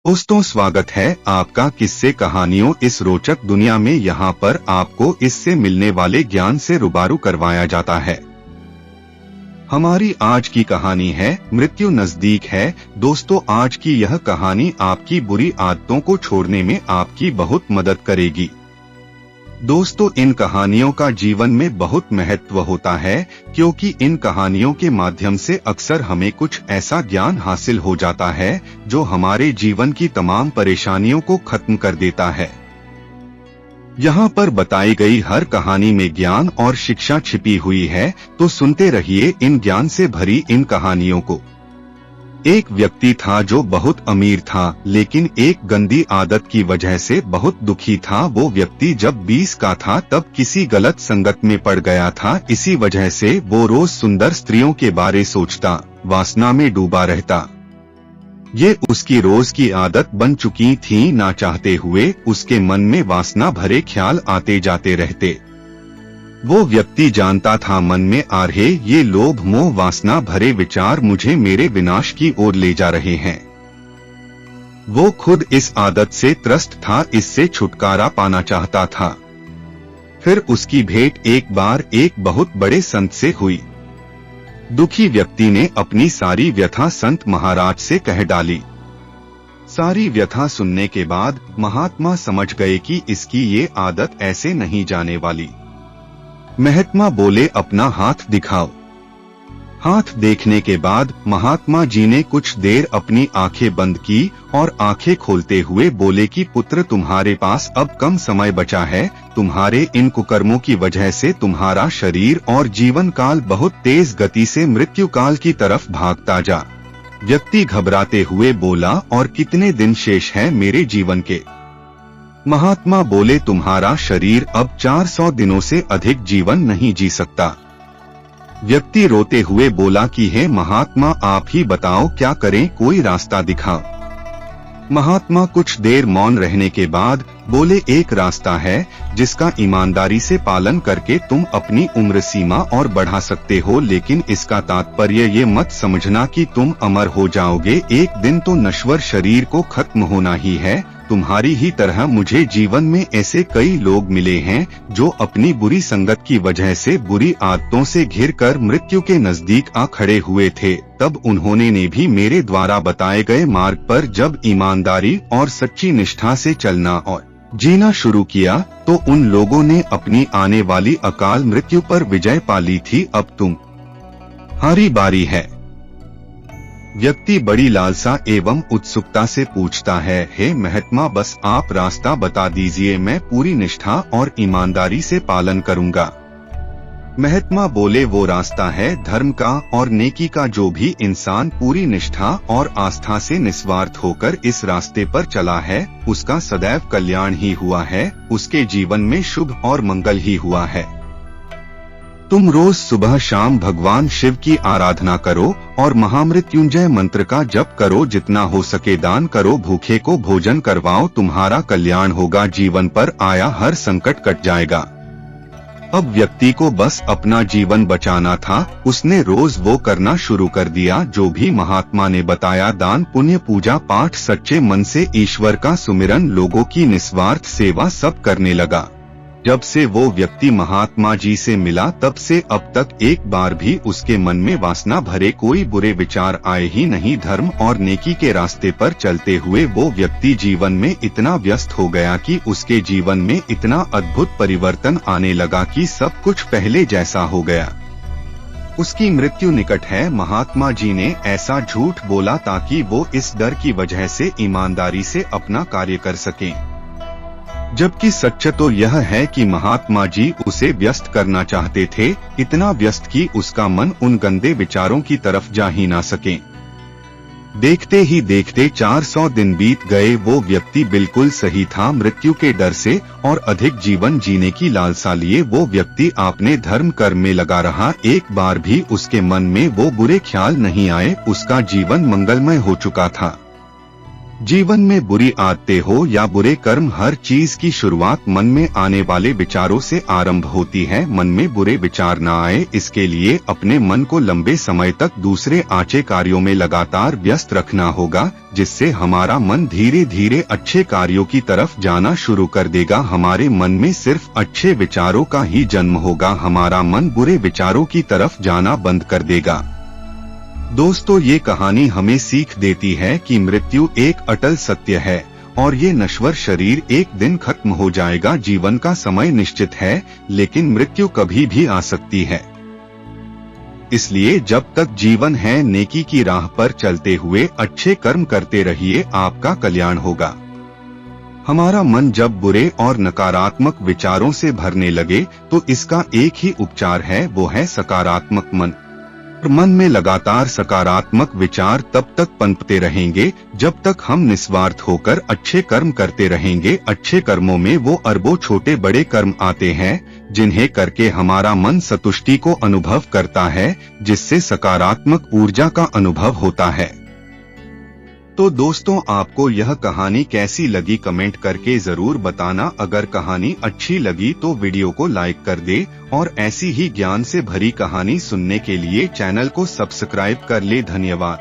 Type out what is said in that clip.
दोस्तों, स्वागत है आपका किस्से कहानियों इस रोचक दुनिया में। यहाँ पर आपको इससे मिलने वाले ज्ञान से रूबरू करवाया जाता है। हमारी आज की कहानी है मृत्यु नजदीक है। दोस्तों, आज की यह कहानी आपकी बुरी आदतों को छोड़ने में आपकी बहुत मदद करेगी। दोस्तों, इन कहानियों का जीवन में बहुत महत्व होता है, क्योंकि इन कहानियों के माध्यम से अक्सर हमें कुछ ऐसा ज्ञान हासिल हो जाता है जो हमारे जीवन की तमाम परेशानियों को खत्म कर देता है। यहाँ पर बताई गई हर कहानी में ज्ञान और शिक्षा छिपी हुई है, तो सुनते रहिए इन ज्ञान से भरी इन कहानियों को। एक व्यक्ति था जो बहुत अमीर था, लेकिन एक गंदी आदत की वजह से बहुत दुखी था। वो व्यक्ति जब 20 का था तब किसी गलत संगत में पड़ गया था। इसी वजह से वो रोज सुंदर स्त्रियों के बारे सोचता, वासना में डूबा रहता। ये उसकी रोज की आदत बन चुकी थी। ना चाहते हुए उसके मन में वासना भरे ख्याल आते जाते रहते। वो व्यक्ति जानता था मन में आ रहे ये लोभ मोह वासना भरे विचार मुझे मेरे विनाश की ओर ले जा रहे हैं। वो खुद इस आदत से त्रस्त था, इससे छुटकारा पाना चाहता था। फिर उसकी भेंट एक बार एक बहुत बड़े संत से हुई। दुखी व्यक्ति ने अपनी सारी व्यथा संत महाराज से कह डाली। सारी व्यथा सुनने के बाद महात्मा समझ गए कि इसकी ये आदत ऐसे नहीं जाने वाली। महात्मा बोले, अपना हाथ दिखाओ। हाथ देखने के बाद महात्मा जी ने कुछ देर अपनी आंखें बंद की और आंखें खोलते हुए बोले कि पुत्र, तुम्हारे पास अब कम समय बचा है। तुम्हारे इन कुकर्मों की वजह से तुम्हारा शरीर और जीवन काल बहुत तेज गति से मृत्यु काल की तरफ भागता जा। व्यक्ति घबराते हुए बोला, और कितने दिन शेष है मेरे जीवन के? महात्मा बोले, तुम्हारा शरीर अब 400 दिनों से अधिक जीवन नहीं जी सकता। व्यक्ति रोते हुए बोला कि हे महात्मा, आप ही बताओ क्या करें, कोई रास्ता दिखाओ। महात्मा कुछ देर मौन रहने के बाद बोले, एक रास्ता है जिसका ईमानदारी से पालन करके तुम अपनी उम्र सीमा और बढ़ा सकते हो, लेकिन इसका तात्पर्य ये मत समझना कि तुम अमर हो जाओगे। एक दिन तो नश्वर शरीर को खत्म होना ही है। तुम्हारी ही तरह मुझे जीवन में ऐसे कई लोग मिले हैं जो अपनी बुरी संगत की वजह से बुरी आदतों से घिरकर मृत्यु के नजदीक आ खड़े हुए थे। तब उन्होंने ने भी मेरे द्वारा बताए गए मार्ग पर जब ईमानदारी और सच्ची निष्ठा से चलना और जीना शुरू किया, तो उन लोगों ने अपनी आने वाली अकाल मृत्यु पर विजय पा ली थी। अब तुम्हारी बारी है। व्यक्ति बड़ी लालसा एवं उत्सुकता से पूछता है, हे महात्मा, बस आप रास्ता बता दीजिए, मैं पूरी निष्ठा और ईमानदारी से पालन करूंगा। महात्मा बोले, वो रास्ता है धर्म का और नेकी का। जो भी इंसान पूरी निष्ठा और आस्था से निस्वार्थ होकर इस रास्ते पर चला है, उसका सदैव कल्याण ही हुआ है, उसके जीवन में शुभ और मंगल ही हुआ है। तुम रोज सुबह शाम भगवान शिव की आराधना करो और महामृत्युंजय मंत्र का जप करो। जितना हो सके दान करो, भूखे को भोजन करवाओ, तुम्हारा कल्याण होगा। जीवन पर आया हर संकट कट जाएगा। अब व्यक्ति को बस अपना जीवन बचाना था। उसने रोज वो करना शुरू कर दिया जो भी महात्मा ने बताया। दान, पुण्य, पूजा पाठ, सच्चे मन से ईश्वर का सुमिरन, लोगों की निस्वार्थ सेवा सब करने लगा। जब से वो व्यक्ति महात्मा जी से मिला तब से अब तक एक बार भी उसके मन में वासना भरे कोई बुरे विचार आए ही नहीं। धर्म और नेकी के रास्ते पर चलते हुए वो व्यक्ति जीवन में इतना व्यस्त हो गया कि उसके जीवन में इतना अद्भुत परिवर्तन आने लगा कि सब कुछ पहले जैसा हो गया। उसकी मृत्यु निकट है। महात्मा जी ने ऐसा झूठ बोला ताकि वो इस डर की वजह से ईमानदारी से अपना कार्य कर सकें, जबकि सच तो यह है कि महात्मा जी उसे व्यस्त करना चाहते थे, इतना व्यस्त कि उसका मन उन गंदे विचारों की तरफ जा ही ना सके। देखते ही देखते 400 दिन बीत गए। वो व्यक्ति बिल्कुल सही था। मृत्यु के डर से और अधिक जीवन जीने की लालसा लिए वो व्यक्ति अपने धर्म कर्म में लगा रहा। एक बार भी उसके मन में वो बुरे ख्याल नहीं आए। उसका जीवन मंगलमय हो चुका था। जीवन में बुरी आदतें हो या बुरे कर्म, हर चीज की शुरुआत मन में आने वाले विचारों से आरंभ होती है। मन में बुरे विचार न आए, इसके लिए अपने मन को लंबे समय तक दूसरे अच्छे कार्यों में लगातार व्यस्त रखना होगा, जिससे हमारा मन धीरे धीरे अच्छे कार्यों की तरफ जाना शुरू कर देगा। हमारे मन में सिर्फ अच्छे विचारों का ही जन्म होगा, हमारा मन बुरे विचारों की तरफ जाना बंद कर देगा। दोस्तों, ये कहानी हमें सीख देती है कि मृत्यु एक अटल सत्य है और ये नश्वर शरीर एक दिन खत्म हो जाएगा। जीवन का समय निश्चित है, लेकिन मृत्यु कभी भी आ सकती है। इसलिए जब तक जीवन है, नेकी की राह पर चलते हुए अच्छे कर्म करते रहिए, आपका कल्याण होगा। हमारा मन जब बुरे और नकारात्मक विचारों से भरने लगे तो इसका एक ही उपचार है, वो है सकारात्मक मन। मन में लगातार सकारात्मक विचार तब तक पनपते रहेंगे जब तक हम निस्वार्थ होकर अच्छे कर्म करते रहेंगे। अच्छे कर्मों में वो अरबों छोटे बड़े कर्म आते हैं जिन्हें करके हमारा मन संतुष्टि को अनुभव करता है, जिससे सकारात्मक ऊर्जा का अनुभव होता है। तो दोस्तों, आपको यह कहानी कैसी लगी कमेंट करके जरूर बताना। अगर कहानी अच्छी लगी तो वीडियो को लाइक कर दे और ऐसी ही ज्ञान से भरी कहानी सुनने के लिए चैनल को सब्सक्राइब कर ले। धन्यवाद।